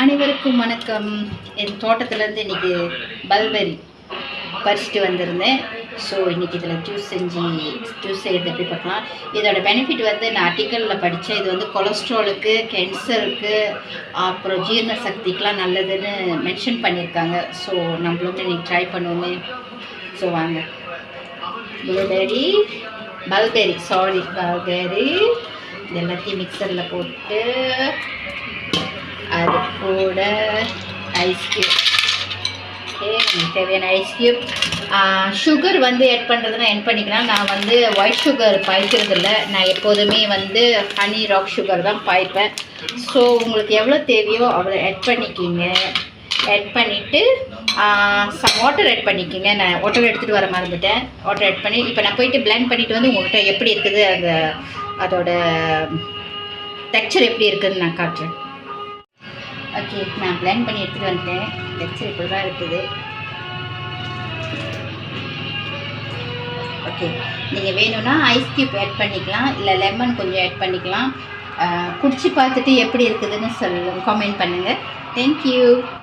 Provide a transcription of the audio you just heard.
அனைவருக்கும் வணக்கம். என் தோட்டத்துலேருந்து இன்றைக்கி பல்பெரி பறிச்சுட்டு வந்திருந்தேன். ஸோ இன்றைக்கி இதில் ஜூஸ் செய்கிறது எப்படி பார்க்கலாம். இதோட பெனிஃபிட் வந்து நான் ஆர்டிக்கலில் படித்தேன். இது வந்து கொலஸ்ட்ராலுக்கு, கேன்சருக்கு, அப்புறம் ஜீரண சக்திக்கெலாம் நல்லதுன்னு மென்ஷன் பண்ணியிருக்காங்க. ஸோ நம்மளும் இன்றைக்கி ட்ரை பண்ணுவோமே. ஸோ வாங்க, பல்பெரி இது எல்லாத்தையும் மிக்சரில் போட்டு அது கூட ஐஸ் க்யூப், தேவையான ஐஸ் க்யூப், சுகர் வந்து ஆட் பண்ணுறதுனா ஆட் பண்ணிக்கலாம். நான் வந்து ஒயிட் சுகர் பாய்க்கிறது இல்லை. நான் எப்போதுமே வந்து ஹனி ராக் சுகர் தான் பாய்ப்பேன். ஸோ உங்களுக்கு எவ்வளோ தேவையோ அவ்வளோ ஆட் பண்ணிக்கிங்க. ஆட் பண்ணிவிட்டு சம் வாட்டர் ஆட் பண்ணிக்கோங்க. நான் வாட்டர் எடுத்துகிட்டு வர மறந்துட்டேன். வாட்டர் ஆட் பண்ணி இப்போ நான் போயிட்டு பிளெண்ட் பண்ணிவிட்டு வந்து உங்கள்கிட்ட எப்படி இருக்குது அதோட டெக்ஸ்சர் எப்படி இருக்குதுன்னு நான் காட்டுறேன். ஓகே, நான் பிளெண்ட் பண்ணி எடுத்துகிட்டு வந்துட்டேன். டெக்ஸ்சர் இப்படி தான் இருக்குது. ஓகே, நீங்கள் வேணும்னா ஐஸ் க்யூப் ஆட் பண்ணிக்கலாம், இல்லை லெமன் கொஞ்சம் ஆட் பண்ணிக்கலாம். குடிச்சு பார்த்துட்டு எப்படி இருக்குதுன்னு கமெண்ட் பண்ணுங்கள். தேங்க்யூ.